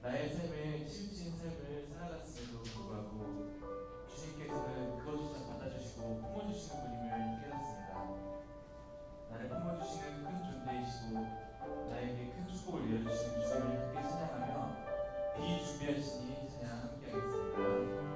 나의 삶에 치우친 삶을 살아갔음에도 불구하고 주님께서는 그것조차 받아주시고 품어주시는 분임을 깨닫습니다. 나를 품어주시는 큰 존재이시고 나에게 큰 축복을 이어주시는 주님을 함께 찬양하며 비준비하시니 찬양 함께 하겠습니다.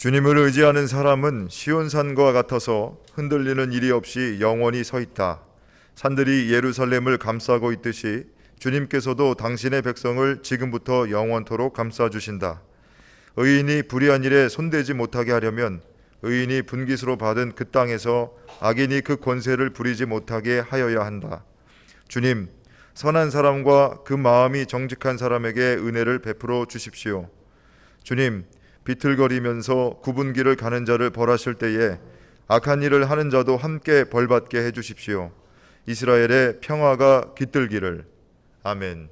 주님을 의지하는 사람은 시온산과 같아서 흔들리는 일이 없이 영원히 서 있다. 산들이 예루살렘을 감싸고 있듯이 주님께서도 당신의 백성을 지금부터 영원토록 감싸주신다. 의인이 불의한 일에 손대지 못하게 하려면 의인이 분깃으로 받은 그 땅에서 악인이 그 권세를 부리지 못하게 하여야 한다. 주님, 선한 사람과 그 마음이 정직한 사람에게 은혜를 베풀어 주십시오. 주님, 비틀거리면서 굽은 길을 가는 자를 벌하실 때에 악한 일을 하는 자도 함께 벌받게 해주십시오. 이스라엘의 평화가 깃들기를. 아멘.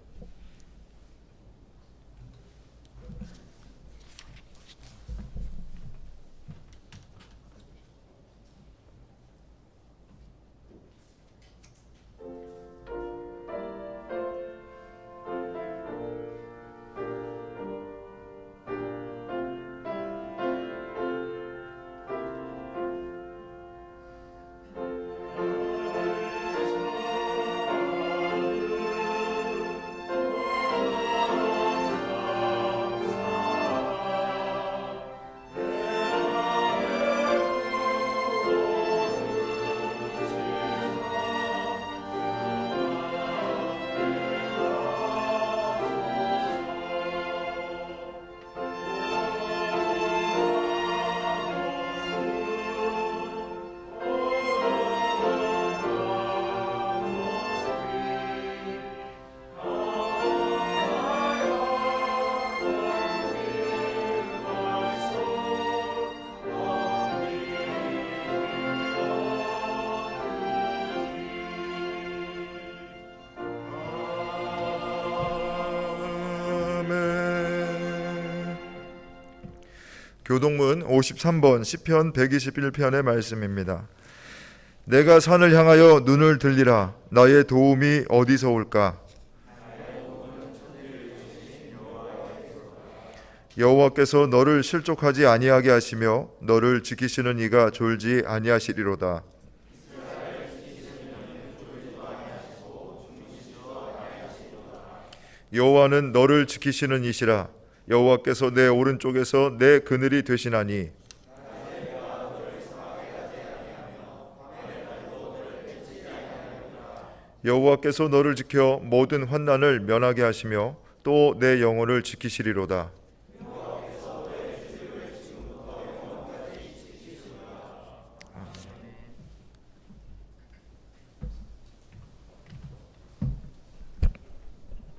교동문 53번 시편 121편의 말씀입니다. 내가 산을 향하여 눈을 들리라. 나의 도움이 어디서 올까? 여호와께서 너를 실족하지 아니하게 하시며 너를 지키시는 이가 졸지 아니하시리로다. 여호와는 너를 지키시는 이시라. 여호와께서 내 오른쪽에서 내 그늘이 되시나니 여호와께서 너를 지켜 모든 환난을 면하게 하시며 또 내 영혼을 지키시리로다.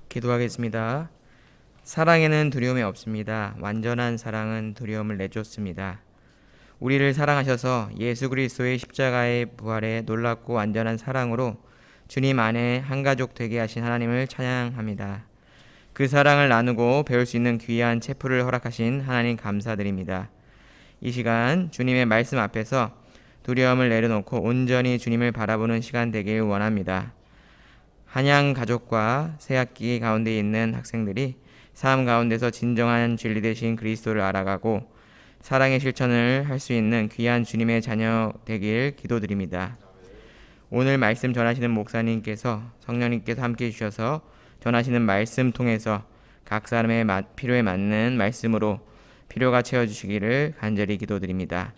기도하겠습니다. 사랑에는 두려움이 없습니다. 완전한 사랑은 두려움을 내쫓습니다. 우리를 사랑하셔서 예수 그리스도의 십자가의 부활에 놀랍고 완전한 사랑으로 주님 안에 한 가족 되게 하신 하나님을 찬양합니다. 그 사랑을 나누고 배울 수 있는 귀한 체프를 허락하신 하나님 감사드립니다. 이 시간 주님의 말씀 앞에서 두려움을 내려놓고 온전히 주님을 바라보는 시간 되길 원합니다. 한양 가족과 새학기 가운데 있는 학생들이 삶 가운데서 진정한 진리 되신 그리스도를 알아가고 사랑의 실천을 할 수 있는 귀한 주님의 자녀 되길 기도드립니다. 오늘 말씀 전하시는 목사님께서 성령님께서 함께 해주셔서 전하시는 말씀 통해서 각 사람의 필요에 맞는 말씀으로 필요가 채워주시기를 간절히 기도드립니다.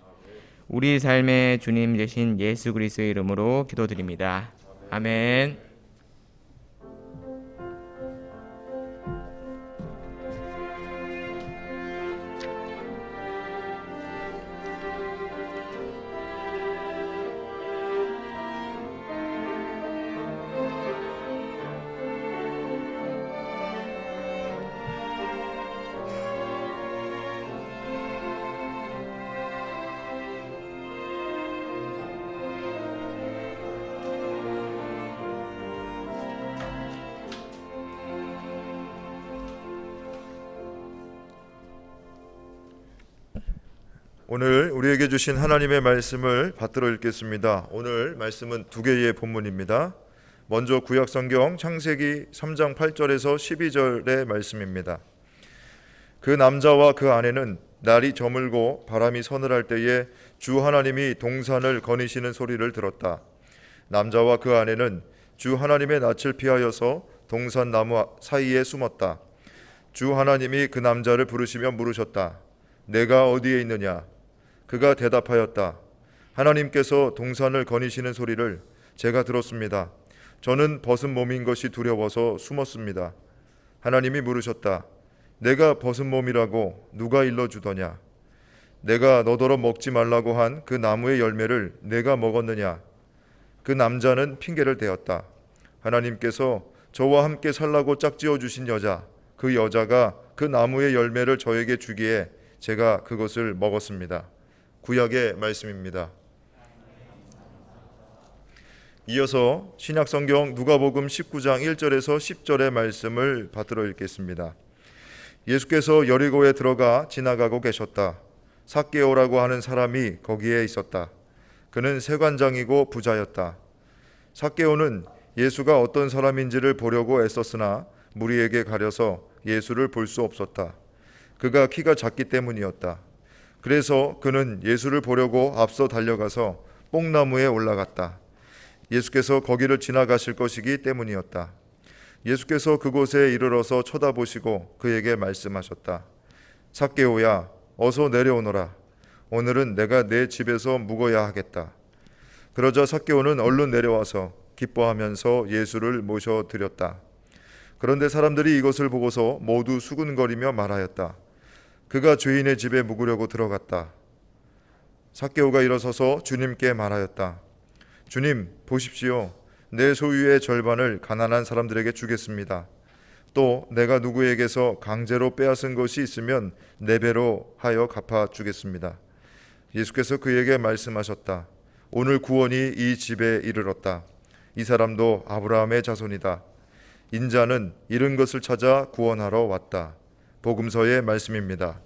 우리 삶의 주님 되신 예수 그리스도의 이름으로 기도드립니다. 아멘. 오늘 우리에게 주신 하나님의 말씀을 받들어 읽겠습니다. 오늘 말씀은 두 개의 본문입니다. 먼저 구약성경 창세기 3장 8절에서 12절의 말씀입니다. 그 남자와 그 아내는 날이 저물고 바람이 서늘할 때에 주 하나님이 동산을 거니시는 소리를 들었다. 남자와 그 아내는 주 하나님의 낯을 피하여서 동산 나무 사이에 숨었다. 주 하나님이 그 남자를 부르시며 물으셨다. 내가 어디에 있느냐? 그가 대답하였다. 하나님께서 동산을 거니시는 소리를 제가 들었습니다. 저는 벗은 몸인 것이 두려워서 숨었습니다. 하나님이 물으셨다. 내가 벗은 몸이라고 누가 일러주더냐? 내가 너더러 먹지 말라고 한 그 나무의 열매를 내가 먹었느냐? 그 남자는 핑계를 대었다. 하나님께서 저와 함께 살라고 짝지어 주신 여자, 그 여자가 그 나무의 열매를 저에게 주기에 제가 그것을 먹었습니다. 구약의 말씀입니다. 이어서 신약성경 누가복음 19장 1절에서 10절의 말씀을 받들어 읽겠습니다. 예수께서 여리고에 들어가 지나가고 계셨다. 삭개오라고 하는 사람이 거기에 있었다. 그는 세관장이고 부자였다. 삭개오는 예수가 어떤 사람인지를 보려고 애썼으나 무리에게 가려서 예수를 볼 수 없었다. 그가 키가 작기 때문이었다. 그래서 그는 예수를 보려고 앞서 달려가서 뽕나무에 올라갔다. 예수께서 거기를 지나가실 것이기 때문이었다. 예수께서 그곳에 이르러서 쳐다보시고 그에게 말씀하셨다. 삭개오야, 어서 내려오너라. 오늘은 내가 내 집에서 묵어야 하겠다. 그러자 삭개오는 얼른 내려와서 기뻐하면서 예수를 모셔드렸다. 그런데 사람들이 이것을 보고서 모두 수군거리며 말하였다. 그가 죄인의 집에 묵으려고 들어갔다. 삭개오가 일어서서 주님께 말하였다. 주님, 보십시오. 내 소유의 절반을 가난한 사람들에게 주겠습니다. 또 내가 누구에게서 강제로 빼앗은 것이 있으면 네 배로 하여 갚아주겠습니다. 예수께서 그에게 말씀하셨다. 오늘 구원이 이 집에 이르렀다. 이 사람도 아브라함의 자손이다. 인자는 잃은 것을 찾아 구원하러 왔다. 복음서의 말씀입니다.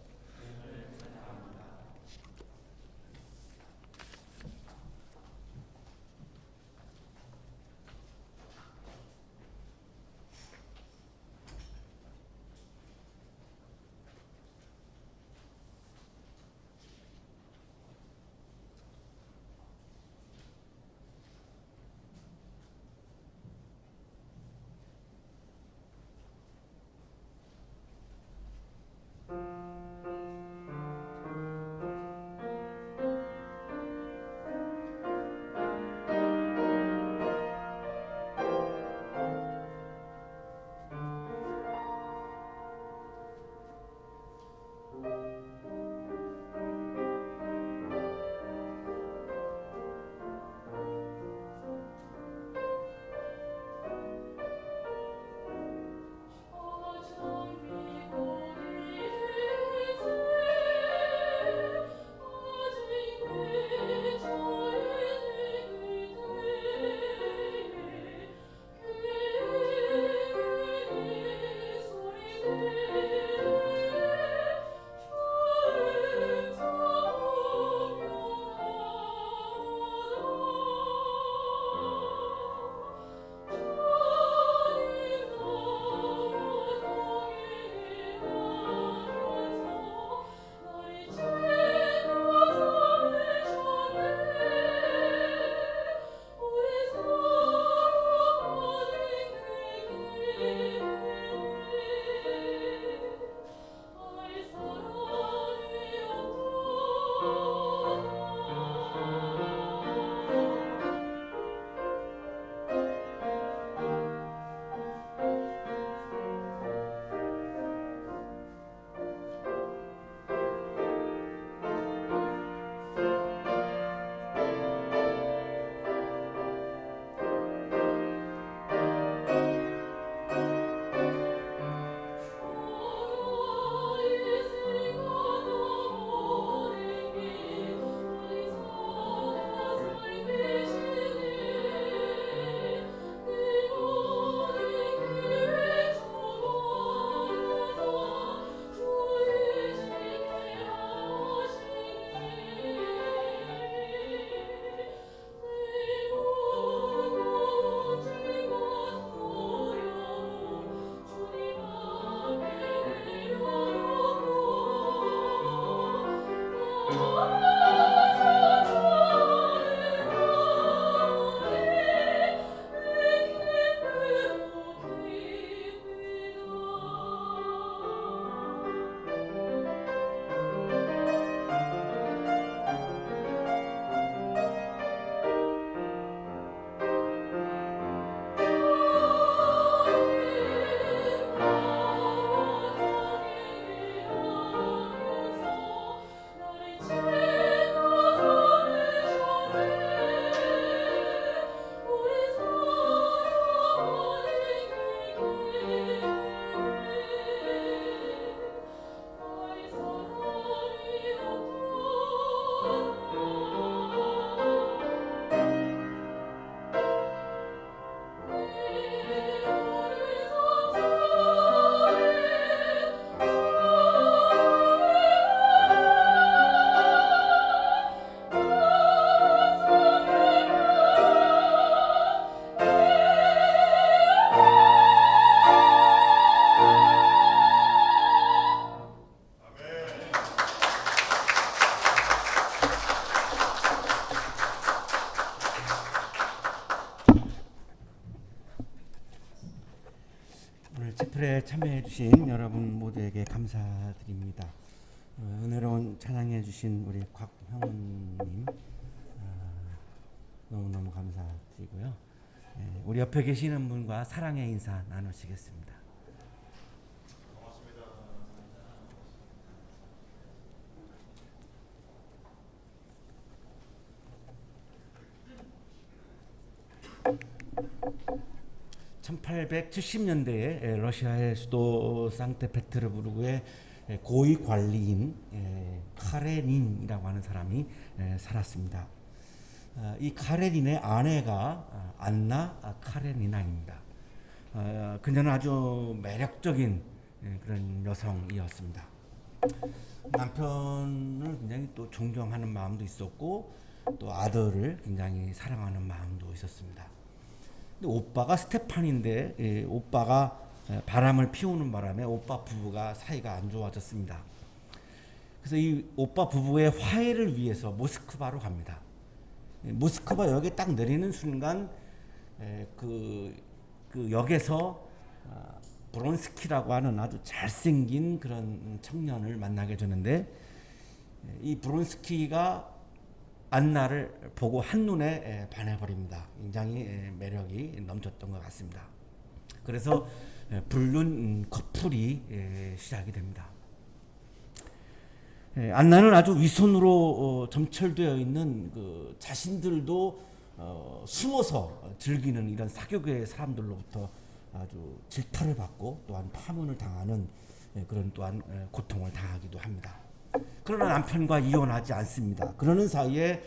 집회에 참여해 주신 여러분 모두에게 감사드립니다. 은혜로운 찬양해 주신 우리 곽형훈님 너무너무 감사드리고요. 우리 옆에 계시는 분과 사랑의 인사 나누시겠습니다. (1870년대에) 러시아의 수도 상트페테르부르크의 고위 관리인 카레닌이라고 하는 사람이 살았습니다. 이 카레닌의 아내가 안나 카레니나입니다. 그녀는 아주 매력적인 그런 여성이었습니다. 남편을 굉장히 또 존경하는 마음도 있었고 또 아들을 굉장히 사랑하는 마음도 있었습니다. 근데 오빠가 스테판인데 오빠가 바람을 피우는 바람에 오빠 부부가 사이가 안 좋아졌습니다. 그래서 이 오빠 부부의 화해를 위해서 모스크바로 갑니다. 모스크바 역에 딱 내리는 순간 그 역에서 브론스키라고 하는 아주 잘생긴 그런 청년을 만나게 되는데 이 브론스키가 안나를 보고 한눈에 반해버립니다. 굉장히 매력이 넘쳤던 것 같습니다. 그래서 불륜 커플이 시작이 됩니다. 안나는 아주 위선으로 점철되어 있는 그 자신들도 숨어서 즐기는 이런 사교계의 사람들로부터 아주 질타를 받고 또한 파문을 당하는 그런 또한 고통을 당하기도 합니다. 그러나 남편과 이혼하지 않습니다. 그러는 사이에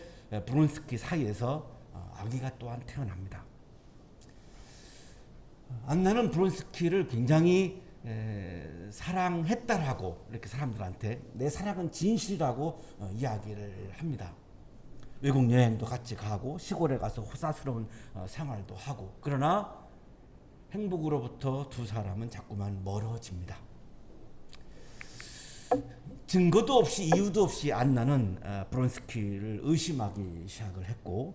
브론스키 사이에서 아기가 또한 태어납니다. 안나는 브론스키를 굉장히 사랑했다라고 이렇게 사람들한테 내 사랑은 진실이라고 이야기를 합니다. 외국 여행도 같이 가고 시골에 가서 호사스러운 생활도 하고 그러나 행복으로부터 두 사람은 자꾸만 멀어집니다. 증거도 없이 이유도 없이 안나는 브론스키를 의심하기 시작을 했고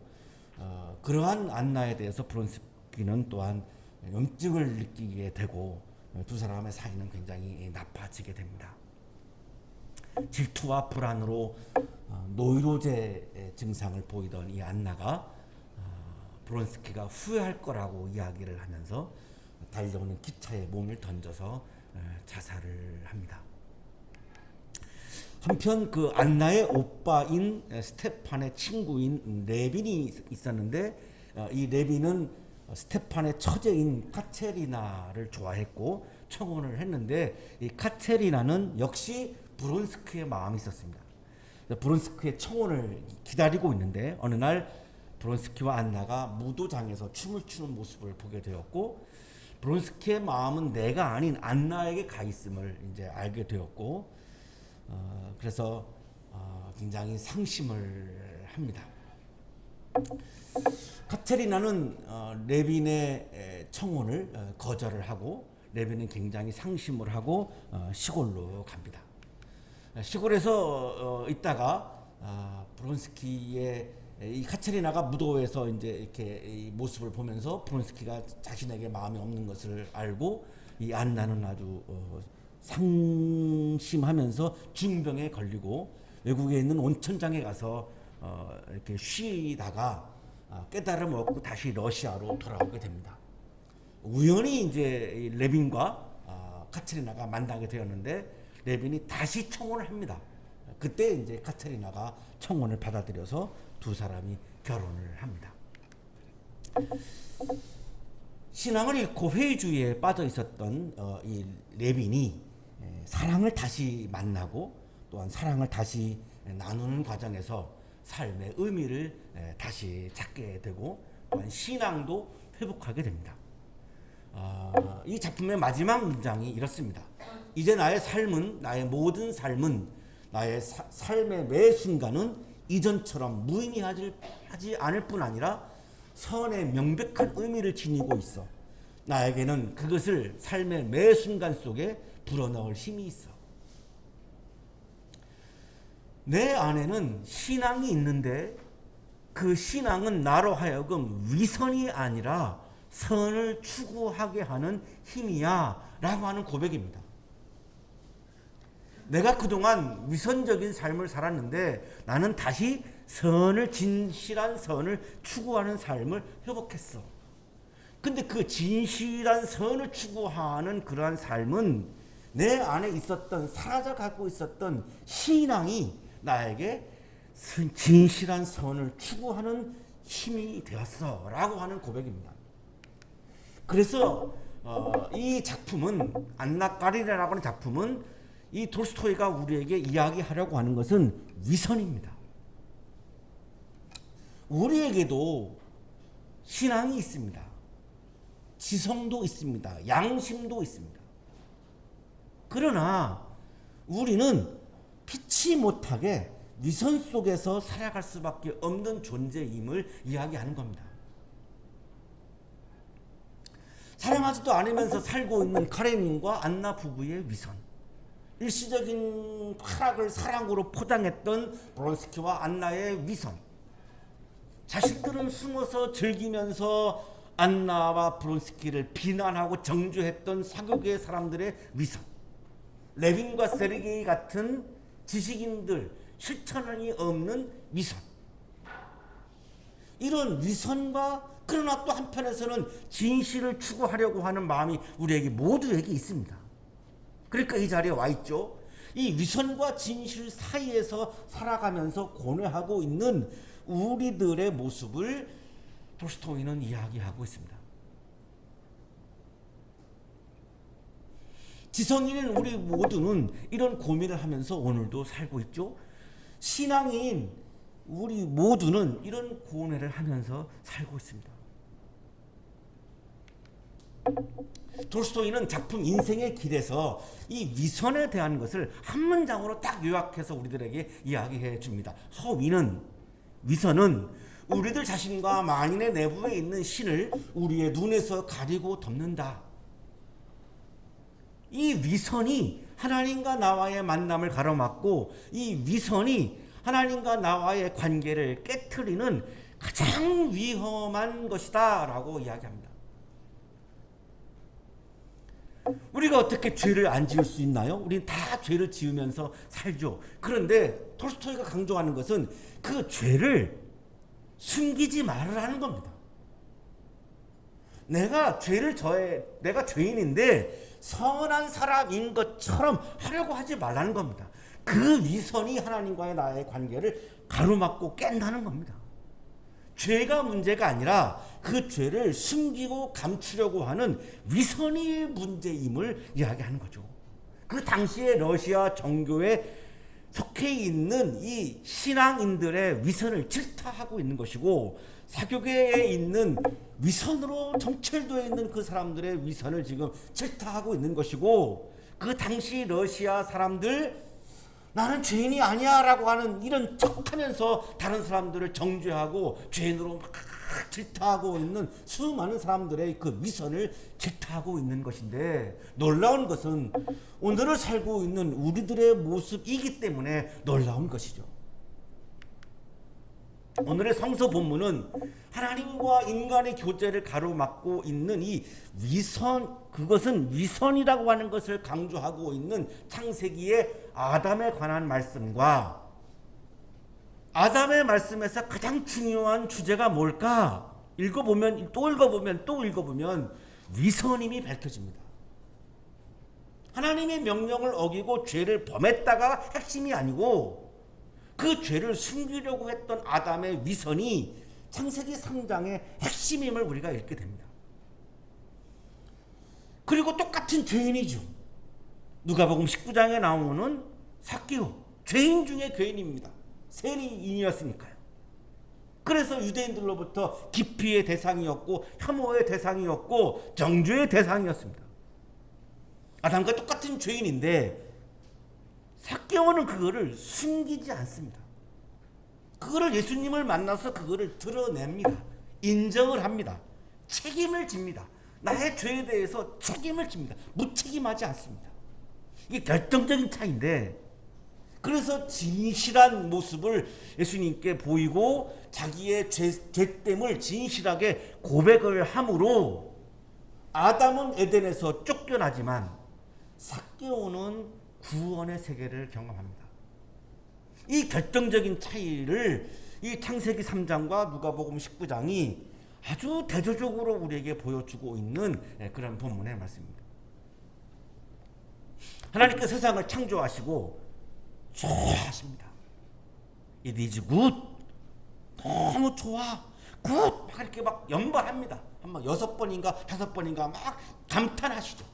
그러한 안나에 대해서 브론스키는 또한 염증을 느끼게 되고 두 사람의 사이는 굉장히 나빠지게 됩니다. 질투와 불안으로 노이로제 증상을 보이던 이 안나가 브론스키가 후회할 거라고 이야기를 하면서 달려오는 기차에 몸을 던져서 자살을 합니다. 한편 그 안나의 오빠인 스테판의 친구인 레빈이 있었는데 이 레빈은 스테판의 처제인 카체리나를 좋아했고 청혼을 했는데 이 카체리나는 역시 브론스키의 마음이 있었습니다. 브론스키의 청혼을 기다리고 있는데 어느 날 브론스키와 안나가 무도장에서 춤을 추는 모습을 보게 되었고 브론스키의 마음은 내가 아닌 안나에게 가 있음을 이제 알게 되었고 그래서 굉장히 상심을 합니다. 카테리나는 레빈의 청혼을 거절을 하고 레빈은 굉장히 상심을 하고 시골로 갑니다. 시골에서 있다가 브론스키의 이 카테리나가 무도에서 이제 이렇게 이 모습을 보면서 브론스키가 자신에게 마음이 없는 것을 알고 이 안나는 아주 상심하면서 중병에 걸리고 외국에 있는 온천장에 가서 이렇게 쉬다가 깨달음을 얻고 다시 러시아로 돌아오게 됩니다. 우연히 이제 레빈과 카테리나가 만나게 되었는데 레빈이 다시 청혼을 합니다. 그때 이제 카테리나가 청혼을 받아들여서 두 사람이 결혼을 합니다. 신앙을 잃고 회의주의에 빠져 있었던 이 레빈이 사랑을 다시 만나고 또한 사랑을 다시 나누는 과정에서 삶의 의미를 다시 찾게 되고 또한 신앙도 회복하게 됩니다. 이 작품의 마지막 문장이 이렇습니다. 이제 나의 삶은 나의 모든 삶은 나의 삶의 매 순간은 이전처럼 무의미하지 않을 뿐 아니라 선의 명백한 의미를 지니고 있어. 나에게는 그것을 삶의 매 순간 속에 불어넣을 힘이 있어. 내 안에는 신앙이 있는데 그 신앙은 나로 하여금 위선이 아니라 선을 추구하게 하는 힘이야 라고 하는 고백입니다. 내가 그동안 위선적인 삶을 살았는데 나는 다시 진실한 선을 추구하는 삶을 회복했어. 근데 그 진실한 선을 추구하는 그러한 삶은 내 안에 있었던, 사라져 갖고 있었던 신앙이 나에게 진실한 선을 추구하는 힘이 되었어 라고 하는 고백입니다. 그래서 이 작품은, 안나 까리나라고 하는 작품은 이 톨스토이가 우리에게 이야기하려고 하는 것은 위선입니다. 우리에게도 신앙이 있습니다. 지성도 있습니다. 양심도 있습니다. 그러나 우리는 피치 못하게 위선 속에서 살아갈 수밖에 없는 존재임을 이야기하는 겁니다. 사랑하지도 않으면서 살고 있는 카레닌과 안나 부부의 위선, 일시적인 쾌락을 사랑으로 포장했던 브론스키와 안나의 위선, 자신들은 숨어서 즐기면서 안나와 브론스키를 비난하고 정죄했던 사교계의 사람들의 위선, 레빈과 세르게이 같은 지식인들, 실천이 없는 위선, 이런 위선과, 그러나 또 한편에서는 진실을 추구하려고 하는 마음이 우리에게 모두에게 있습니다. 그러니까 이 자리에 와 있죠. 이 위선과 진실 사이에서 살아가면서 고뇌하고 있는 우리들의 모습을 톨스토이는 이야기하고 있습니다. 지성인인 우리 모두는 이런 고민을 하면서 오늘도 살고 있죠. 신앙인 우리 모두는 이런 고뇌를 하면서 살고 있습니다. 톨스토이는 작품 인생의 길에서 이 위선에 대한 것을 한 문장으로 딱 요약해서 우리들에게 이야기해 줍니다. 위선은 우리들 자신과 만인의 내부에 있는 신을 우리의 눈에서 가리고 덮는다. 이 위선이 하나님과 나와의 만남을 가로막고, 이 위선이 하나님과 나와의 관계를 깨트리는 가장 위험한 것이다 라고 이야기합니다. 우리가 어떻게 죄를 안 지을 수 있나요? 우리는 다 죄를 지으면서 살죠. 그런데 톨스토이가 강조하는 것은 그 죄를 숨기지 말으라는 겁니다. 내가 죄인인데 선한 사람인 것처럼 하려고 하지 말라는 겁니다. 그 위선이 하나님과의 나의 관계를 가로막고 깬다는 겁니다. 죄가 문제가 아니라 그 죄를 숨기고 감추려고 하는 위선이 문제임을 이야기하는 거죠. 그 당시에 러시아 정교에 속해 있는 이 신앙인들의 위선을 질타하고 있는 것이고, 사교계에 있는 위선으로 정체되어 있는 그 사람들의 위선을 지금 질타하고 있는 것이고, 그 당시 러시아 사람들, 나는 죄인이 아니야 라고 하는 이런 척하면서 다른 사람들을 정죄하고 죄인으로 막 질타하고 있는 수많은 사람들의 그 위선을 질타하고 있는 것인데, 놀라운 것은 오늘을 살고 있는 우리들의 모습이기 때문에 놀라운 것이죠. 오늘의 성서 본문은 하나님과 인간의 교제를 가로막고 있는 이 위선, 그것은 위선이라고 하는 것을 강조하고 있는 창세기의 아담에 관한 말씀과, 아담의 말씀에서 가장 중요한 주제가 뭘까? 읽어보면 또 읽어보면 위선임이 밝혀집니다. 하나님의 명령을 어기고 죄를 범했다가 핵심이 아니고, 그 죄를 숨기려고 했던 아담의 위선이 창세기 3장의 핵심임을 우리가 읽게 됩니다. 그리고 똑같은 죄인이죠. 누가복음 19장에 나오는 삭개오, 죄인 중에 죄인입니다. 세리인이었으니까요. 그래서 유대인들로부터 기피의 대상이었고, 혐오의 대상이었고, 정죄의 대상이었습니다. 아담과 똑같은 죄인인데 삭개오는 그거를 숨기지 않습니다. 그거를 예수님을 만나서 그거를 드러냅니다. 인정을 합니다. 책임을 집니다. 나의 죄에 대해서 책임을 집니다. 무책임하지 않습니다. 이게 결정적인 차이인데, 그래서 진실한 모습을 예수님께 보이고 자기의 죄됨을 진실하게 고백을 함으로 아담은 에덴에서 쫓겨나지만 삭개오는 구원의 세계를 경험합니다. 이 결정적인 차이를 이 창세기 3장과 누가복음 19장이 아주 대조적으로 우리에게 보여주고 있는 그런 본문의 말씀입니다. 하나님께서 세상을 창조하시고 좋아하십니다. It is good. 너무 좋아. good. 막 이렇게 막 연발합니다. 한 6번인가 5번인가 막 감탄하시죠.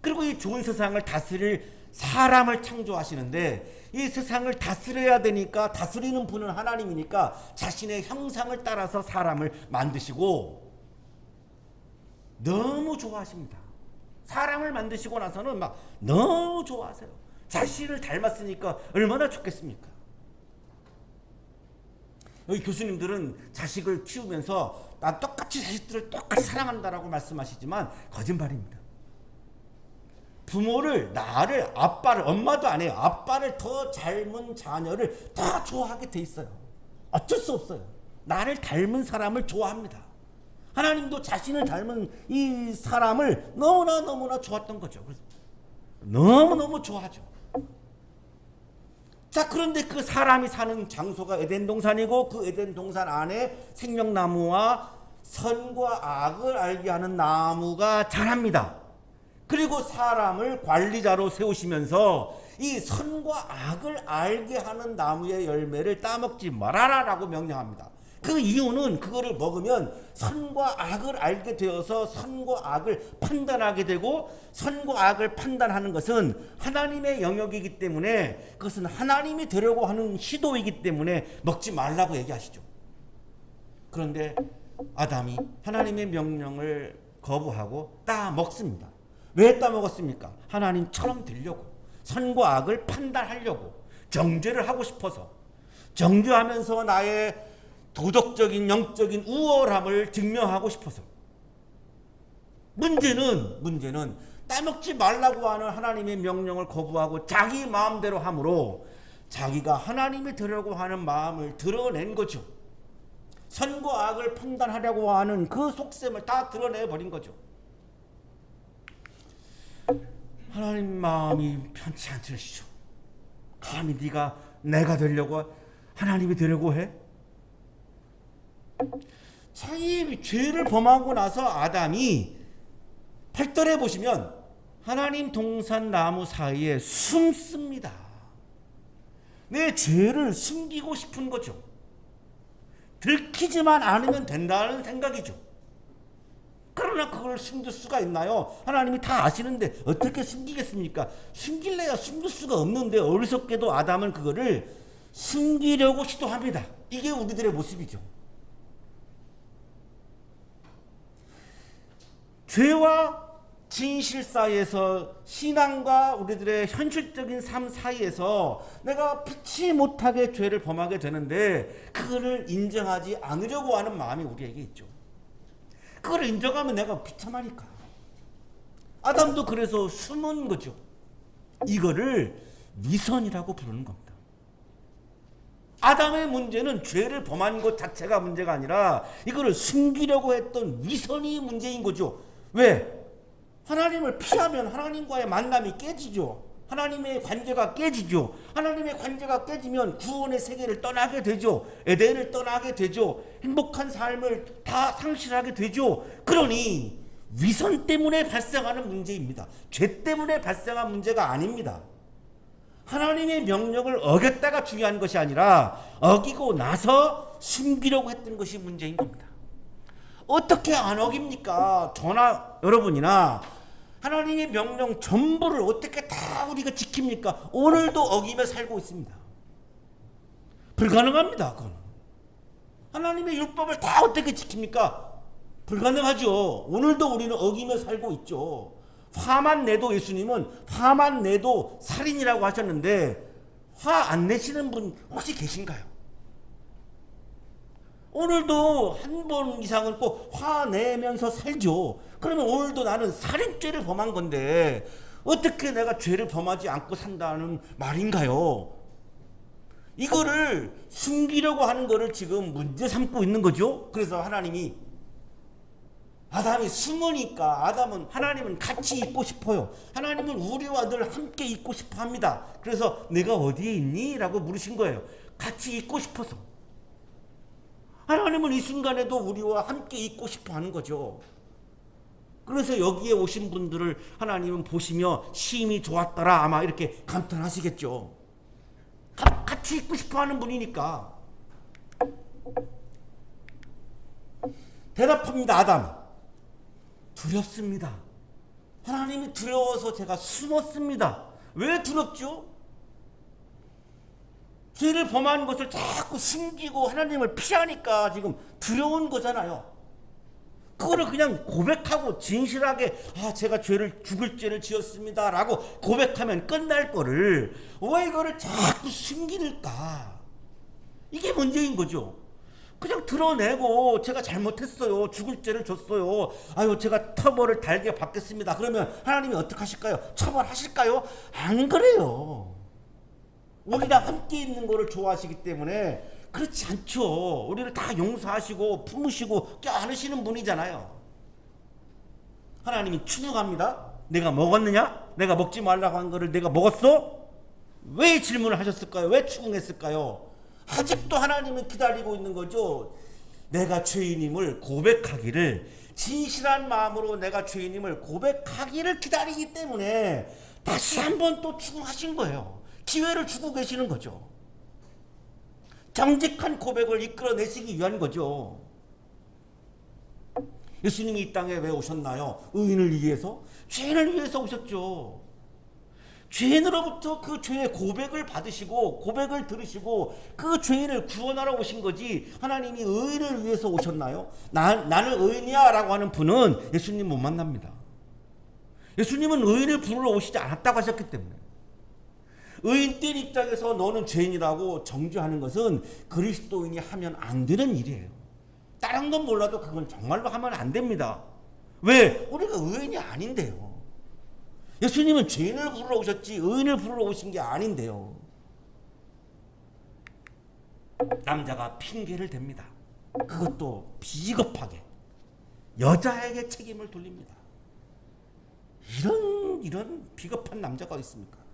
그리고 이 좋은 세상을 다스릴 사람을 창조하시는데 이 세상을 다스려야 되니까 다스리는 분은 하나님이니까 자신의 형상을 따라서 사람을 만드시고 너무 좋아하십니다. 사람을 만드시고 나서는 막 너무 좋아하세요. 자신을 닮았으니까 얼마나 좋겠습니까? 여기 교수님들은 자식을 키우면서 난 똑같이 자식들을 똑같이 사랑한다라고 말씀하시지만 거짓말입니다. 부모를, 나를, 아빠를, 엄마도 안 해요. 아빠를 더 닮은 자녀를 더 좋아하게 돼 있어요. 어쩔 수 없어요. 나를 닮은 사람을 좋아합니다. 하나님도 자신을 닮은 이 사람을 너무나 좋았던 거죠. 너무너무 좋아하죠. 자, 그런데 그 사람이 사는 장소가 에덴 동산이고 그 에덴 동산 안에 생명나무와 선과 악을 알게 하는 나무가 자랍니다. 그리고 사람을 관리자로 세우시면서 이 선과 악을 알게 하는 나무의 열매를 따먹지 말아라 라고 명령합니다. 그 이유는 그거를 먹으면 선과 악을 알게 되어서 선과 악을 판단하게 되고 선과 악을 판단하는 것은 하나님의 영역이기 때문에 그것은 하나님이 되려고 하는 시도이기 때문에 먹지 말라고 얘기하시죠. 그런데 아담이 하나님의 명령을 거부하고 따먹습니다. 왜 따먹었습니까? 하나님처럼 되려고, 선과 악을 판단하려고, 정죄를 하고 싶어서, 정죄하면서 나의 도덕적인 영적인 우월함을 증명하고 싶어서. 문제는 따먹지 말라고 하는 하나님의 명령을 거부하고 자기 마음대로 함으로 자기가 하나님이 되려고 하는 마음을 드러낸 거죠. 선과 악을 판단하려고 하는 그 속셈을 다 드러내버린 거죠. 하나님 마음이 편치 않으시죠. 감히 네가 내가 되려고, 하나님이 되려고 해? 자, 이 죄를 범하고 나서 아담이 8절에 보시면 하나님 동산 나무 사이에 숨습니다. 내 죄를 숨기고 싶은 거죠. 들키지만 않으면 된다는 생각이죠. 그러나 그걸 숨길 수가 있나요? 하나님이 다 아시는데 어떻게 숨기겠습니까? 숨길래야 숨길 수가 없는데 어리석게도 아담은 그거를 숨기려고 시도합니다. 이게 우리들의 모습이죠. 죄와 진실 사이에서, 신앙과 우리들의 현실적인 삶 사이에서 내가 피치 못하게 죄를 범하게 되는데 그거를 인정하지 않으려고 하는 마음이 우리에게 있죠. 그걸 인정하면 내가 비참하니까. 아담도 그래서 숨은 거죠. 이거를 위선이라고 부르는 겁니다. 아담의 문제는 죄를 범한 것 자체가 문제가 아니라 이거를 숨기려고 했던 위선이 문제인 거죠. 왜? 하나님을 피하면 하나님과의 만남이 깨지죠. 하나님의 관계가 깨지죠. 하나님의 관계가 깨지면 구원의 세계를 떠나게 되죠. 에덴을 떠나게 되죠. 행복한 삶을 다 상실하게 되죠. 그러니 위선 때문에 발생하는 문제입니다. 죄 때문에 발생한 문제가 아닙니다. 하나님의 명령을 어겼다가 중요한 것이 아니라 어기고 나서 숨기려고 했던 것이 문제인 겁니다. 어떻게 안 어깁니까? 저나 여러분이나 하나님의 명령 전부를 어떻게 다 우리가 지킵니까? 오늘도 어기며 살고 있습니다. 불가능합니다. 그건. 하나님의 율법을 다 어떻게 지킵니까? 불가능하죠. 오늘도 우리는 어기며 살고 있죠. 화만 내도, 예수님은 화만 내도 살인이라고 하셨는데 화 안 내시는 분 혹시 계신가요? 오늘도 한 번 이상은 꼭 화내면서 살죠. 그러면 오늘도 나는 살인죄를 범한 건데 어떻게 내가 죄를 범하지 않고 산다는 말인가요? 이거를 숨기려고 하는 거를 지금 문제 삼고 있는 거죠. 그래서 하나님이 아담이 숨으니까 하나님은 같이 있고 싶어요. 하나님은 우리와 늘 함께 있고 싶어 합니다. 그래서 내가 어디에 있니? 라고 물으신 거예요. 같이 있고 싶어서. 하나님은 이 순간에도 우리와 함께 있고 싶어 하는 거죠. 그래서 여기에 오신 분들을 하나님은 보시며 심히 좋았더라 아마 이렇게 감탄하시겠죠. 같이 있고 싶어 하는 분이니까. 대답합니다. 아담. 두렵습니다. 하나님이 두려워서 제가 숨었습니다. 왜 두렵죠? 죄를 범한 것을 자꾸 숨기고 하나님을 피하니까 지금 두려운 거잖아요. 그거를 그냥 고백하고 진실하게 제가 죽을 죄를 지었습니다 라고 고백하면 끝날 거를 왜 이거를 자꾸 숨길까? 이게 문제인 거죠. 그냥 드러내고 제가 잘못했어요. 죽을 죄를 졌어요. 제가 처벌을 달게 받겠습니다. 그러면 하나님이 어떻게 하실까요? 처벌하실까요? 안 그래요. 우리랑 함께 있는 거를 좋아하시기 때문에 그렇지 않죠. 우리를 다 용서하시고 품으시고 껴안으시는 분이잖아요. 하나님이 추궁합니다. 내가 먹었느냐? 내가 먹지 말라고 한 거를 내가 먹었어? 왜 질문을 하셨을까요? 왜 추궁했을까요? 아직도 하나님은 기다리고 있는 거죠. 내가 죄인임을 고백하기를, 진실한 마음으로 내가 죄인임을 고백하기를 기다리기 때문에 다시 한번 또 추궁하신 거예요. 기회를 주고 계시는 거죠. 정직한 고백을 이끌어내시기 위한 거죠. 예수님이 이 땅에 왜 오셨나요? 의인을 위해서? 죄인을 위해서 오셨죠. 죄인으로부터 그 죄의 고백을 받으시고 고백을 들으시고 그 죄인을 구원하러 오신 거지, 하나님이 의인을 위해서 오셨나요? 나는 의인이야 라고 하는 분은 예수님 못 만납니다. 예수님은 의인을 부르러 오시지 않았다고 하셨기 때문에. 의인된 입장에서 너는 죄인이라고 정죄하는 것은 그리스도인이 하면 안 되는 일이에요. 다른 건 몰라도 그건 정말로 하면 안 됩니다. 왜? 우리가 의인이 아닌데요. 예수님은 죄인을 부르러 오셨지 의인을 부르러 오신 게 아닌데요. 남자가 핑계를 댑니다. 그것도 비겁하게 여자에게 책임을 돌립니다. 이런 비겁한 남자가 있습니까?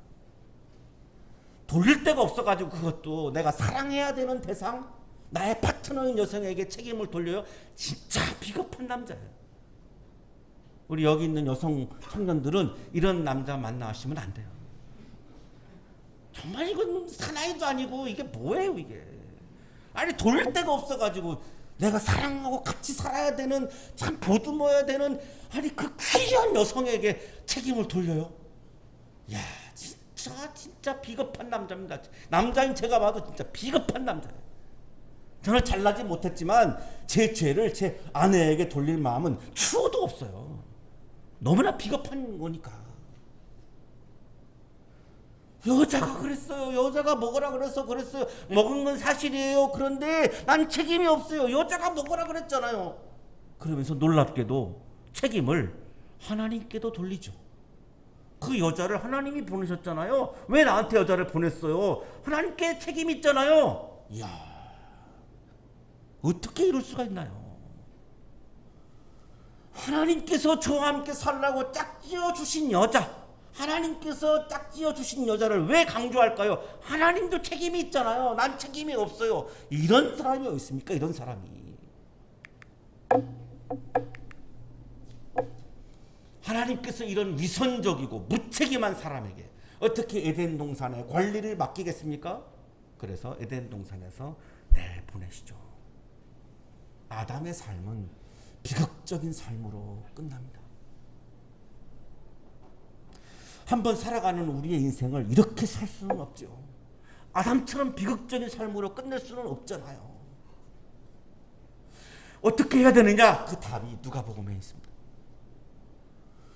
돌릴 데가 없어가지고 그것도 내가 사랑해야 되는 대상, 나의 파트너인 여성에게 책임을 돌려요. 진짜 비겁한 남자예요. 우리 여기 있는 여성 청년들은 이런 남자 만나시면 안 돼요. 정말 이건 사나이도 아니고 이게 뭐예요 이게. 아니 돌릴 데가 없어가지고 내가 사랑하고 같이 살아야 되는, 참 보듬어야 되는 그 귀한 여성에게 책임을 돌려요. 야 진짜 비겁한 남자입니다. 남자인 제가 봐도 진짜 비겁한 남자예요. 저는 잘나지 못했지만 제 죄를 제 아내에게 돌릴 마음은 추호도 없어요. 너무나 비겁한 거니까. 여자가 그랬어요. 여자가 먹으라 그래서 그랬어요. 먹은 건 사실이에요. 그런데 난 책임이 없어요. 여자가 먹으라 그랬잖아요. 그러면서 놀랍게도 책임을 하나님께도 돌리죠. 그 여자를 하나님이 보내셨잖아요. 왜 나한테 여자를 보냈어요? 하나님께 책임이 있잖아요. 이야, 어떻게 이럴 수가 있나요? 하나님께서 저와 함께 살라고 짝지어 주신 여자, 하나님께서 짝지어 주신 여자를 왜 강조할까요? 하나님도 책임이 있잖아요. 난 책임이 없어요. 이런 사람이 어디 있습니까? 이런 사람이. 하나님께서 이런 위선적이고 무책임한 사람에게 어떻게 에덴 동산의 관리를 맡기겠습니까? 그래서 에덴 동산에서 내보내시죠. 아담의 삶은 비극적인 삶으로 끝납니다. 한번 살아가는 우리의 인생을 이렇게 살 수는 없죠. 아담처럼 비극적인 삶으로 끝낼 수는 없잖아요. 어떻게 해야 되느냐? 그 답이 누가복음에 있습니다.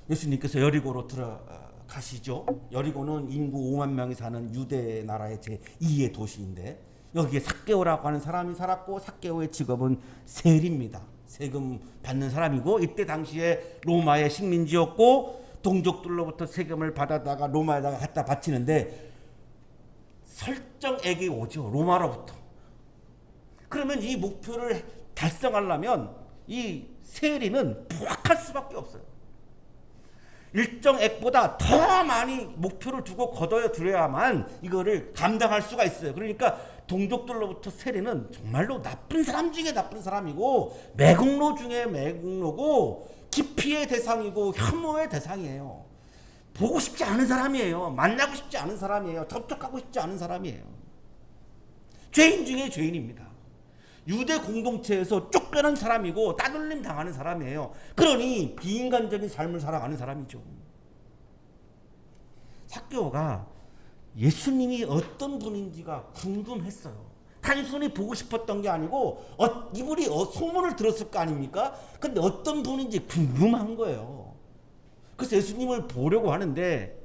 예수님께서 여리고로 들어가시죠. 여리고는 인구 5만 명이 사는 유대 나라의 제2의 도시인데 여기에 삭개오라고 하는 사람이 살았고, 삭개오의 직업은 세리입니다. 세금 받는 사람이고, 이때 당시에 로마의 식민지였고, 동족들로부터 세금을 받아다가 로마에다가 갖다 바치는데 설정액이 오죠. 로마로부터. 그러면 이 목표를 달성하려면 이 세리는 부악할 수밖에 없어요. 일정 액보다 더 많이 목표를 두고 걷어야 들여야만 이거를 감당할 수가 있어요. 그러니까 동족들로부터 세리는 정말로 나쁜 사람 중에 나쁜 사람이고 매국노 중에 매국노고 기피의 대상이고 혐오의 대상이에요. 보고 싶지 않은 사람이에요. 만나고 싶지 않은 사람이에요. 접촉하고 싶지 않은 사람이에요. 죄인 중에 죄인입니다. 유대 공동체에서 쫓겨난 사람이고 따돌림 당하는 사람이에요. 그러니 비인간적인 삶을 살아가는 사람이죠. 삭개오가 예수님이 어떤 분인지가 궁금했어요. 단순히 보고 싶었던 게 아니고 이분이 소문을 들었을 거 아닙니까? 근데 어떤 분인지 궁금한 거예요. 그래서 예수님을 보려고 하는데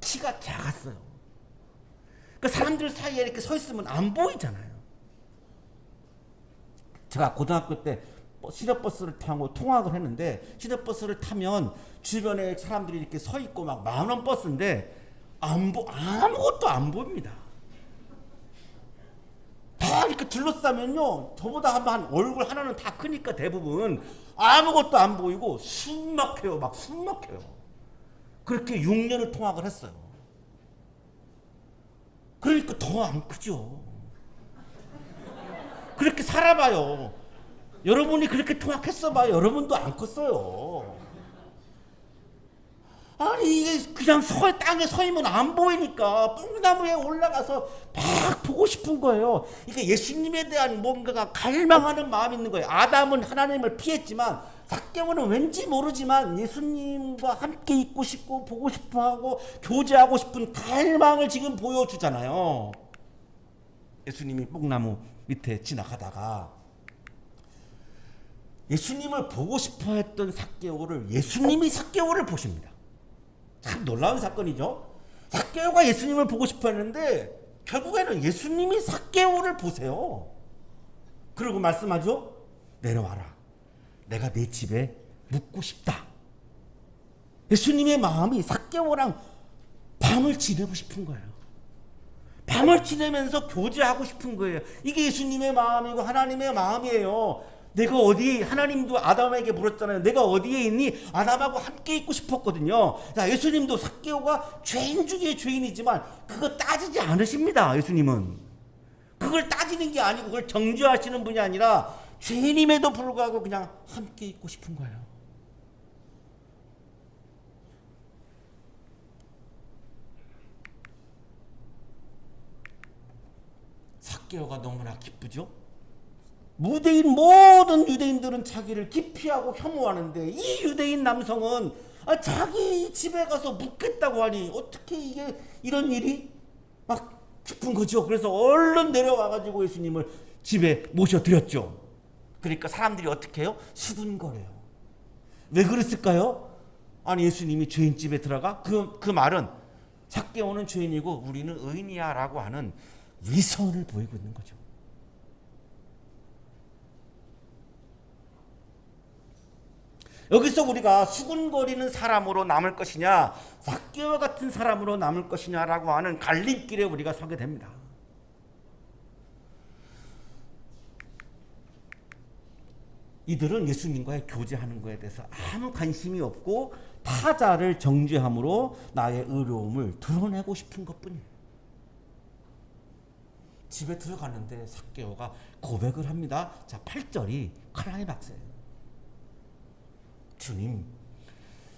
키가 작았어요. 그러니까 사람들 사이에 이렇게 서 있으면 안 보이잖아요. 제가 고등학교 때 시내버스를 타고 통학을 했는데 시내버스를 타면 주변에 사람들이 이렇게 서 있고 막 10,000원 버스인데 아무것도 안 보입니다. 다 이렇게 둘러싸면요, 저보다 한 얼굴 하나는 다 크니까 대부분 아무것도 안 보이고 숨 막혀요. 막 숨 막혀요. 그렇게 6년을 통학을 했어요. 그러니까 더 안 크죠. 그렇게 살아봐요. 여러분이 그렇게 통학했어봐요. 여러분도 안 컸어요. 아니 이게 그냥 땅에 서 있으면 안 보이니까 뽕나무에 올라가서 막 보고 싶은 거예요. 이게 예수님에 대한 뭔가가 갈망하는 마음이 있는 거예요. 아담은 하나님을 피했지만 삭개오는 왠지 모르지만 예수님과 함께 있고 싶고 보고 싶어하고 교제하고 싶은 갈망을 지금 보여주잖아요. 예수님이 뽕나무 밑에 지나가다가 예수님을 보고 싶어 했던 삭개오를 예수님이 삭개오를 보십니다. 참 놀라운 사건이죠. 삭개오가 예수님을 보고 싶어 했는데 결국에는 예수님이 삭개오를 보세요. 그리고 말씀하죠. 내려와라. 내가 내 집에 묵고 싶다. 예수님의 마음이 삭개오랑 밤을 지내고 싶은 거예요. 밤을 지내면서 교제하고 싶은 거예요. 이게 예수님의 마음이고 하나님의 마음이에요. 내가 어디, 하나님도 아담에게 물었잖아요. 내가 어디에 있니? 아담하고 함께 있고 싶었거든요. 자, 예수님도 삭개오가 죄인 중에 죄인이지만 그거 따지지 않으십니다. 예수님은 그걸 따지는 게 아니고 그걸 정죄하시는 분이 아니라 죄인임에도 불구하고 그냥 함께 있고 싶은 거예요. 삭개오가 너무나 기쁘죠? 모든 유대인들은 자기를 기피하고 혐오하는데 이 유대인 남성은 자기 집에 가서 묵겠다고 하니 어떻게 이게 이런 일이 막 기쁜 거죠. 그래서 얼른 내려와가지고 예수님을 집에 모셔드렸죠. 그러니까 사람들이 어떻게 해요? 수군거려요. 왜 그랬을까요? 아니 예수님이 죄인집에 들어가? 그 말은 삭개오는 죄인이고 우리는 의인이야 라고 하는 위선을 보이고 있는 거죠. 여기서 우리가 수군거리는 사람으로 남을 것이냐 삭개오 같은 사람으로 남을 것이냐라고 하는 갈림길에 우리가 서게 됩니다. 이들은 예수님과의 교제하는 것에 대해서 아무 관심이 없고 타자를 정죄함으로 나의 의로움을 드러내고 싶은 것뿐이에요. 집에 들어갔는데 삭개오가 고백을 합니다. 자, 8절이 클라이막스예요. 주님,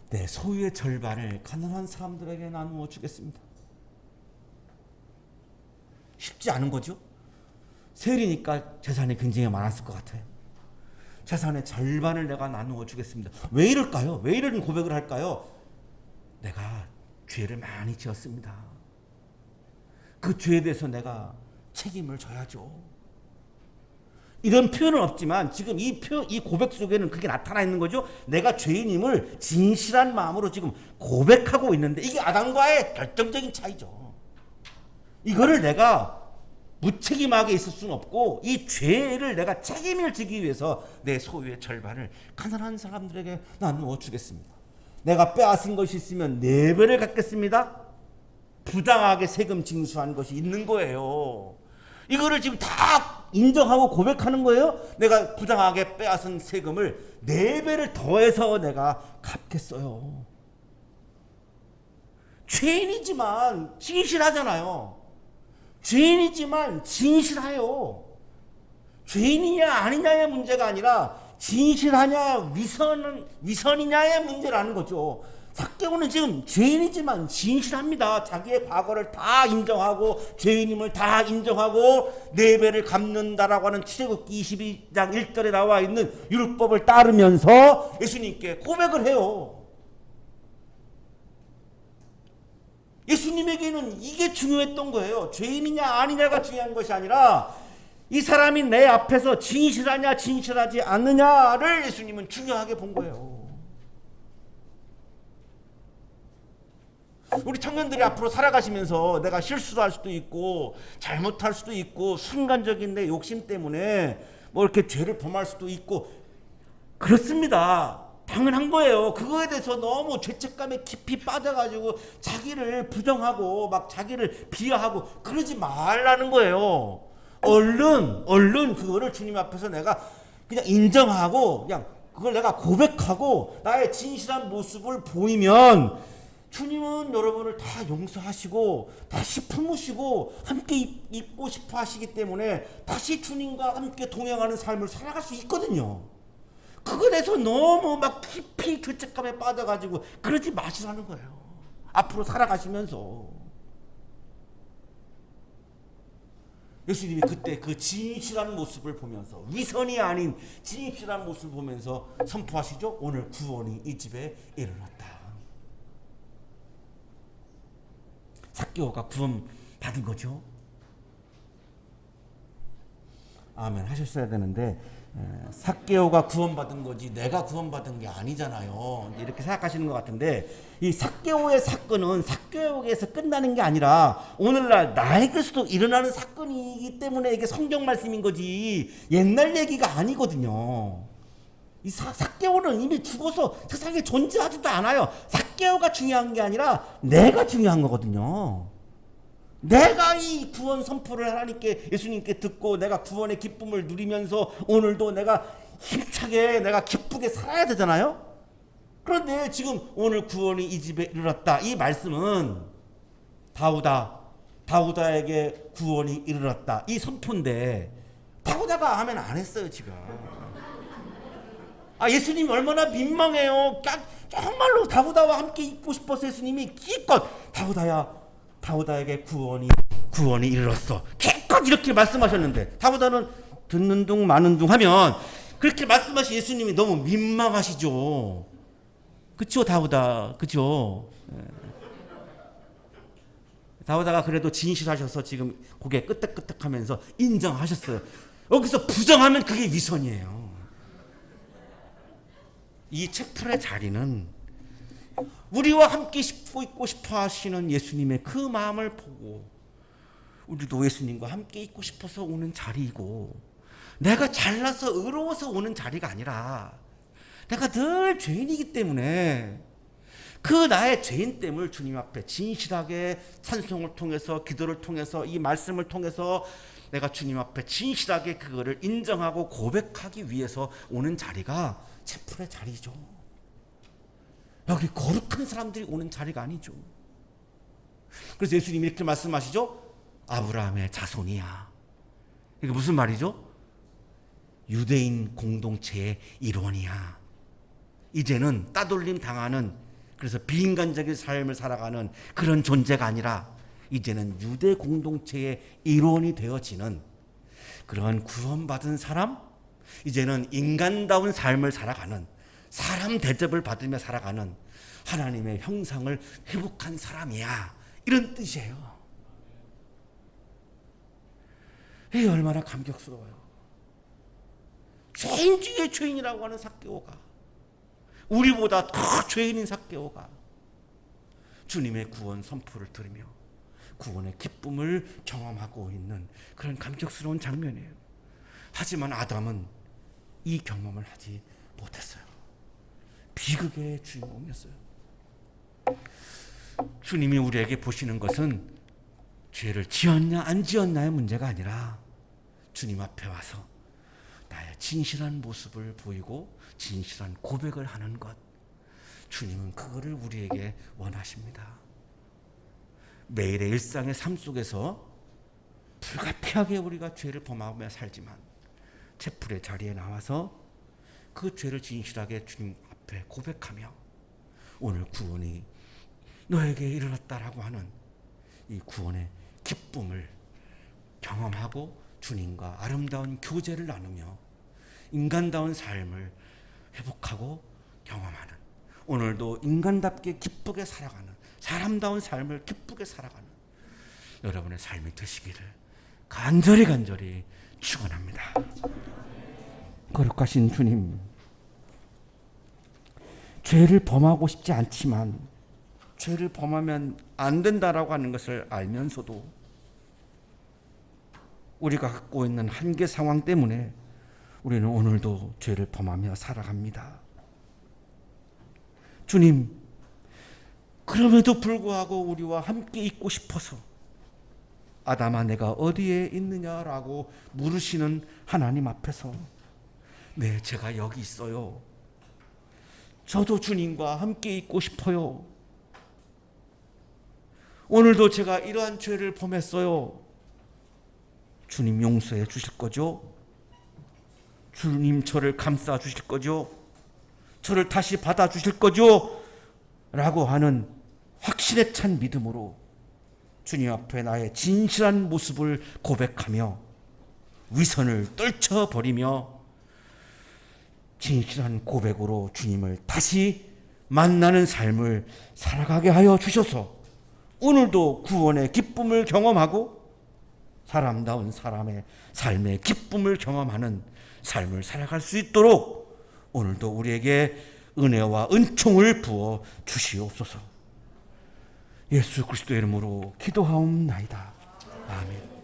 내 소유의 절반을 가난한 사람들에게 나누어 주겠습니다. 쉽지 않은 거죠. 세리니까 재산이 굉장히 많았을 것 같아요. 재산의 절반을 내가 나누어 주겠습니다. 왜 이럴까요? 왜 이런 고백을 할까요? 내가 죄를 많이 지었습니다. 그 죄에 대해서 내가 책임을 져야죠. 이런 표현은 없지만 지금 이 고백 속에는 그게 나타나 있는 거죠. 내가 죄인임을 진실한 마음으로 지금 고백하고 있는데 이게 아담과의 결정적인 차이죠. 이거를 내가 무책임하게 있을 수는 없고 이 죄를 내가 책임을 지기 위해서 내 소유의 절반을 가난한 사람들에게 나누어 주겠습니다. 내가 빼앗은 것이 있으면 4배를 갚겠습니다. 부당하게 세금 징수한 것이 있는 거예요. 이거를 지금 다 인정하고 고백하는 거예요. 내가 부당하게 빼앗은 세금을 4배를 더해서 내가 갚겠어요. 죄인이지만 진실하잖아요. 죄인이지만 진실해요. 죄인이냐 아니냐의 문제가 아니라 진실하냐 위선이냐의 문제라는 거죠. 삭개오는 지금 죄인이지만 진실합니다. 자기의 과거를 다 인정하고 죄인임을 다 인정하고 4배를 갚는다라고 하는 출애굽기 22장 1절에 나와 있는 율법을 따르면서 예수님께 고백을 해요. 예수님에게는 이게 중요했던 거예요. 죄인이냐 아니냐가 중요한 것이 아니라 이 사람이 내 앞에서 진실하냐 진실하지 않느냐를 예수님은 중요하게 본 거예요. 우리 청년들이 앞으로 살아가시면서 내가 실수도 할 수도 있고 잘못할 수도 있고 순간적인 내 욕심 때문에 뭐 이렇게 죄를 범할 수도 있고 그렇습니다. 당연한 거예요. 그거에 대해서 너무 죄책감에 깊이 빠져가지고 자기를 부정하고 막 자기를 비하하고 그러지 말라는 거예요. 얼른 그거를 주님 앞에서 내가 그냥 인정하고 그냥 그걸 내가 고백하고 나의 진실한 모습을 보이면 주님은 여러분을 다 용서하시고 다시 품으시고 함께 입고 싶어 하시기 때문에 다시 주님과 함께 동행하는 삶을 살아갈 수 있거든요. 그거에 대해서 너무 막 깊이 죄책감에 빠져가지고 그러지 마시라는 거예요. 앞으로 살아가시면서 예수님이 그때 그 진실한 모습을 보면서 위선이 아닌 진실한 모습을 보면서 선포하시죠. 오늘 구원이 이 집에 이르렀다. 삭개오가 구원 받은 거죠. 아멘 하셨어야 되는데 삭개오가 구원받은 거지 내가 구원받은 게 아니잖아요. 이렇게 생각하시는 것 같은데 이 삭개오의 사건은 삭개오에게서 끝나는 게 아니라 오늘날 나에게서도 일어나는 사건이기 때문에 이게 성경 말씀인 거지 옛날 얘기가 아니거든요. 이 삭개오는 이미 죽어서 세상에 존재하지도 않아요. 삭개오가 중요한 게 아니라 내가 중요한 거거든요. 내가 이 구원 선포를 하나님께 예수님께 듣고 내가 구원의 기쁨을 누리면서 오늘도 내가 힘차게 내가 기쁘게 살아야 되잖아요. 그런데 지금 오늘 구원이 이 집에 이르렀다. 이 말씀은 다우다에게 구원이 이르렀다. 이 선포인데 다우다가 하면 안 했어요 지금. 예수님이 얼마나 민망해요. 정말로 다우다와 함께 있고 싶어서 예수님이 기껏 다우다에게 구원이 이르렀어. 기껏 이렇게 말씀하셨는데 다우다는 듣는 둥 마는 둥 하면 그렇게 말씀하신 예수님이 너무 민망하시죠. 그쵸 다우다 그쵸. 다우다가 그래도 진실하셔서 지금 고개 끄덕끄덕하면서 인정하셨어요. 여기서 부정하면 그게 위선이에요. 이 채플의 자리는 우리와 함께 있고 싶어 하시는 예수님의 그 마음을 보고 우리도 예수님과 함께 있고 싶어서 오는 자리이고 내가 잘나서 의로워서 오는 자리가 아니라 내가 늘 죄인이기 때문에 그 나의 죄인됨을 주님 앞에 진실하게 찬송을 통해서 기도를 통해서 이 말씀을 통해서 내가 주님 앞에 진실하게 그거를 인정하고 고백하기 위해서 오는 자리가 채플의 자리죠. 여기 거룩한 사람들이 오는 자리가 아니죠. 그래서 예수님이 이렇게 말씀하시죠. 아브라함의 자손이야. 이게 무슨 말이죠? 유대인 공동체의 일원이야. 이제는 따돌림 당하는 그래서 비인간적인 삶을 살아가는 그런 존재가 아니라 이제는 유대 공동체의 일원이 되어지는 그런 구원받은 사람, 이제는 인간다운 삶을 살아가는 사람 대접을 받으며 살아가는 하나님의 형상을 회복한 사람이야. 이런 뜻이에요. 이게 얼마나 감격스러워요. 죄인 중에 죄인이라고 하는 삭개오가 우리보다 더 죄인인 삭개오가 주님의 구원 선포를 들으며 구원의 기쁨을 경험하고 있는 그런 감격스러운 장면이에요. 하지만 아담은 이 경험을 하지 못했어요. 비극의 주인공이었어요. 주님이 우리에게 보시는 것은 죄를 지었냐 안 지었냐의 문제가 아니라 주님 앞에 와서 나의 진실한 모습을 보이고 진실한 고백을 하는 것, 주님은 그거를 우리에게 원하십니다. 매일의 일상의 삶 속에서 불가피하게 우리가 죄를 범하며 살지만 채플의 자리에 나와서 그 죄를 진실하게 주님 앞에 고백하며 오늘 구원이 너에게 이르렀다라고 하는 이 구원의 기쁨을 경험하고 주님과 아름다운 교제를 나누며 인간다운 삶을 회복하고 경험하는, 오늘도 인간답게 기쁘게 살아가는, 사람다운 삶을 기쁘게 살아가는 여러분의 삶이 되시기를 간절히 축원합니다. 거룩하신 주님, 죄를 범하고 싶지 않지만 죄를 범하면 안 된다라고 하는 것을 알면서도 우리가 갖고 있는 한계 상황 때문에 우리는 오늘도 죄를 범하며 살아갑니다. 주님, 그럼에도 불구하고 우리와 함께 있고 싶어서 아담아 내가 어디에 있느냐라고 물으시는 하나님 앞에서 네, 제가 여기 있어요. 저도 주님과 함께 있고 싶어요. 오늘도 제가 이러한 죄를 범했어요. 주님 용서해 주실 거죠? 주님 저를 감싸 주실 거죠? 저를 다시 받아 주실 거죠? 라고 하는 확신에 찬 믿음으로 주님 앞에 나의 진실한 모습을 고백하며 위선을 떨쳐버리며 진실한 고백으로 주님을 다시 만나는 삶을 살아가게 하여 주셔서 오늘도 구원의 기쁨을 경험하고 사람다운 사람의 삶의 기쁨을 경험하는 삶을 살아갈 수 있도록 오늘도 우리에게 은혜와 은총을 부어 주시옵소서. 예수 그리스도의 이름으로 기도하옵나이다. 아멘.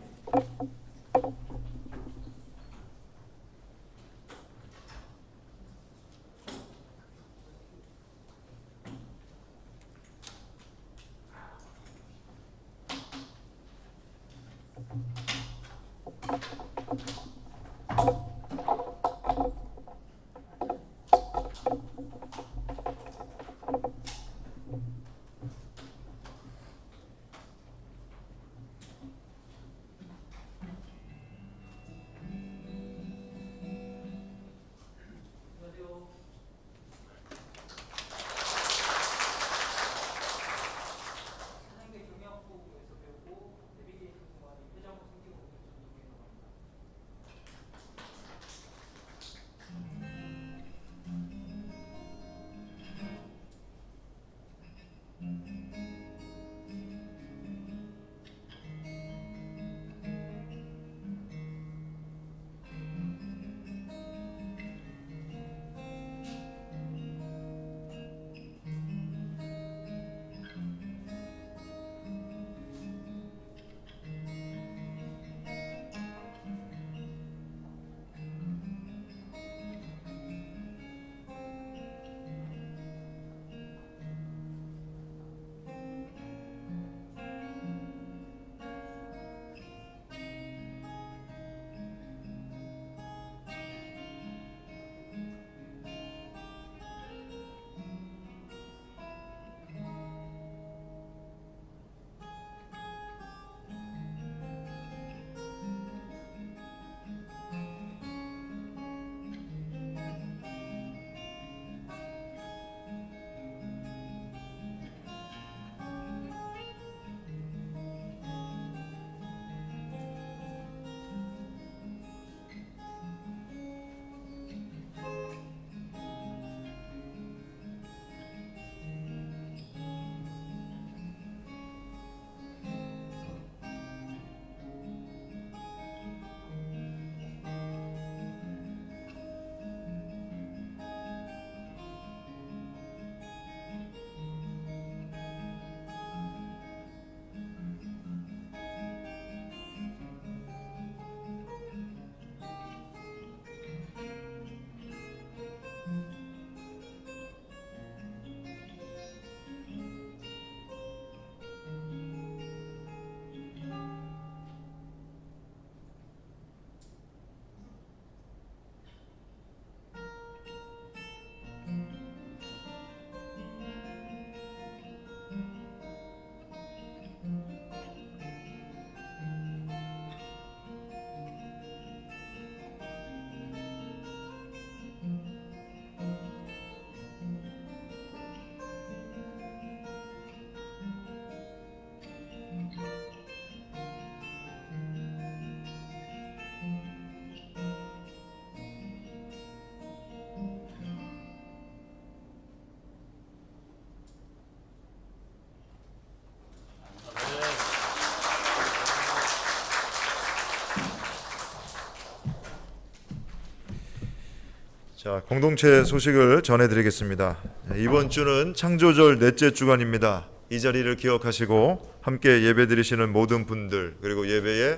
자, 공동체 소식을 전해드리겠습니다. 이번 주는 창조절 넷째 주간입니다. 이 자리를 기억하시고 함께 예배드리시는 모든 분들, 그리고 예배의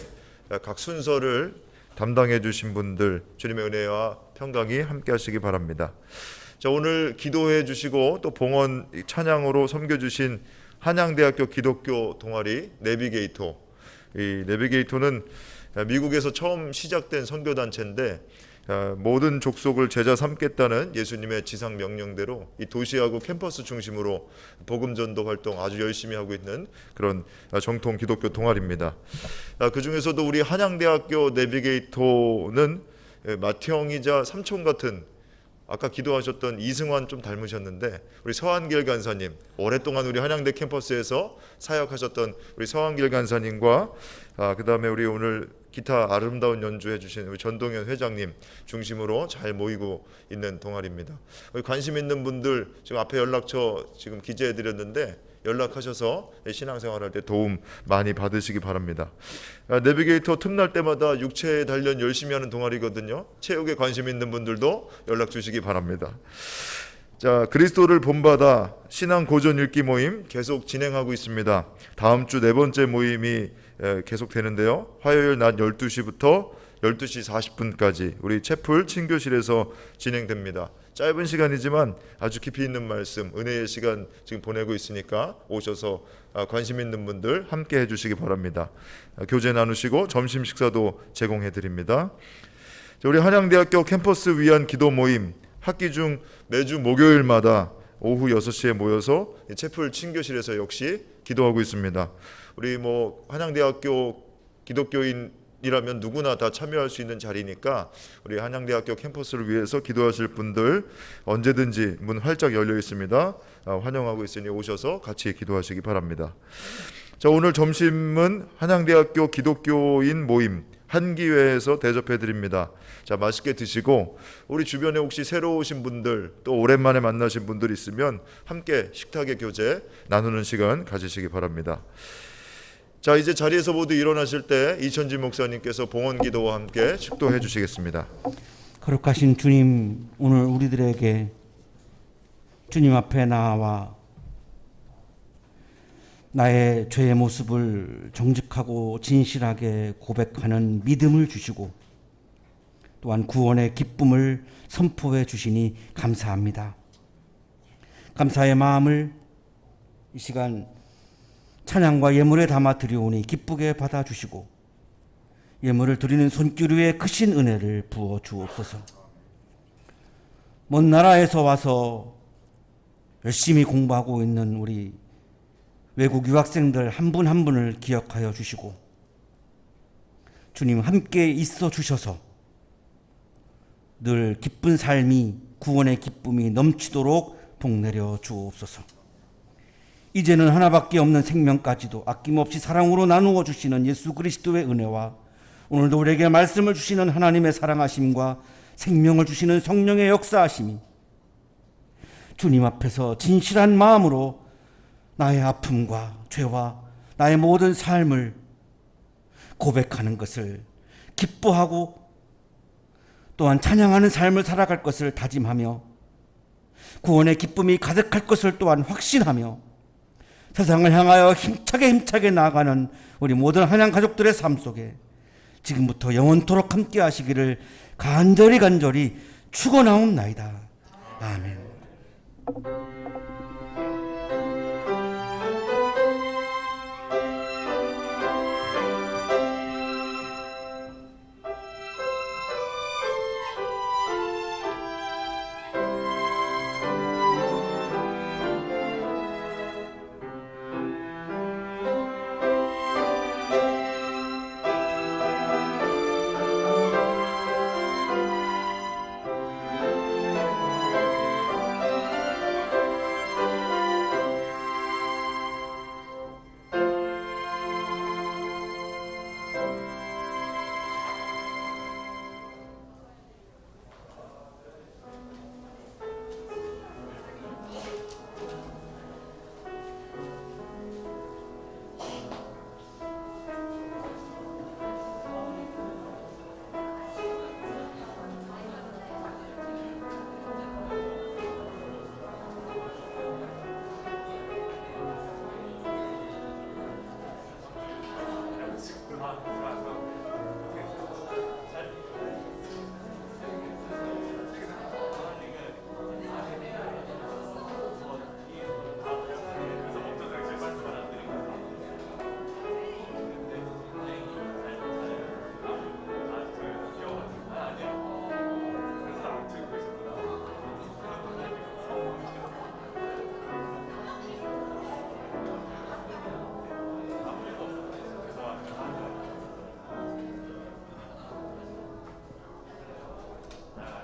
각 순서를 담당해 주신 분들, 주님의 은혜와 평강이 함께 하시기 바랍니다. 자, 오늘 기도해 주시고 또 봉헌 찬양으로 섬겨 주신 한양대학교 기독교 동아리 내비게이토. 이 내비게이토는 미국에서 처음 시작된 선교단체인데 모든 족속을 제자 삼겠다는 예수님의 지상 명령대로 이 도시하고 캠퍼스 중심으로 복음 전도 활동 아주 열심히 하고 있는 그런 정통 기독교 동아리입니다. 그 중에서도 우리 한양대학교 내비게이토는 맏형이자 삼촌 같은, 아까 기도하셨던 이승환 좀 닮으셨는데 우리 서한길 간사님, 오랫동안 우리 한양대 캠퍼스에서 사역하셨던 우리 서한길 간사님과 그 다음에 우리 오늘 기타 아름다운 연주해 주신 우리 전동현 회장님 중심으로 잘 모이고 있는 동아리입니다. 관심 있는 분들 지금 앞에 연락처 지금 기재해 드렸는데 연락하셔서 신앙생활할 때 도움 많이 받으시기 바랍니다. 내비게이터 틈날 때마다 육체 단련 열심히 하는 동아리거든요. 체육에 관심 있는 분들도 연락 주시기 바랍니다. 자, 그리스도를 본받아 신앙 고전 읽기 모임 계속 진행하고 있습니다. 다음 주 네 번째 모임이 계속되는데요. 화요일 낮 12시부터 12시 40분까지 우리 채플 친교실에서 진행됩니다. 짧은 시간이지만 아주 깊이 있는 말씀, 은혜의 시간 지금 보내고 있으니까 오셔서 관심 있는 분들 함께 해주시기 바랍니다. 교제 나누시고 점심 식사도 제공해 드립니다. 우리 한양대학교 캠퍼스 위한 기도 모임, 학기 중 매주 목요일마다 오후 6시에 모여서 채플 친교실에서 역시 기도하고 있습니다. 우리 한양대학교 기독교인이라면 누구나 다 참여할 수 있는 자리니까 우리 한양대학교 캠퍼스를 위해서 기도하실 분들 언제든지 문 활짝 열려 있습니다. 환영하고 있으니 오셔서 같이 기도하시기 바랍니다. 자, 오늘 점심은 한양대학교 기독교인 모임 한기회에서 대접해 드립니다. 자, 맛있게 드시고 우리 주변에 혹시 새로 오신 분들 또 오랜만에 만나신 분들 있으면 함께 식탁의 교제 나누는 시간 가지시기 바랍니다. 자, 이제 자리에서 모두 일어나실 때 이천지 목사님께서 봉헌 기도와 함께 축도해 주시겠습니다. 거룩하신 주님, 오늘 우리들에게 주님 앞에 나와 나의 죄의 모습을 정직하고 진실하게 고백하는 믿음을 주시고 또한 구원의 기쁨을 선포해 주시니 감사합니다. 감사의 마음을 이 시간 찬양과 예물에 담아 드리오니 기쁘게 받아주시고 예물을 드리는 손길 위에 크신 은혜를 부어 주옵소서. 먼 나라에서 와서 열심히 공부하고 있는 우리 외국 유학생들 한 분 한 분을 기억하여 주시고 주님 함께 있어 주셔서 늘 기쁜 삶이, 구원의 기쁨이 넘치도록 복내려 주옵소서. 이제는 하나밖에 없는 생명까지도 아낌없이 사랑으로 나누어 주시는 예수 그리스도의 은혜와 오늘도 우리에게 말씀을 주시는 하나님의 사랑하심과 생명을 주시는 성령의 역사하심이 주님 앞에서 진실한 마음으로 나의 아픔과 죄와 나의 모든 삶을 고백하는 것을 기뻐하고 또한 찬양하는 삶을 살아갈 것을 다짐하며 구원의 기쁨이 가득할 것을 또한 확신하며 세상을 향하여 힘차게 나아가는 우리 모든 한양 가족들의 삶 속에 지금부터 영원토록 함께 하시기를 간절히 축원하옵나이다. 아멘.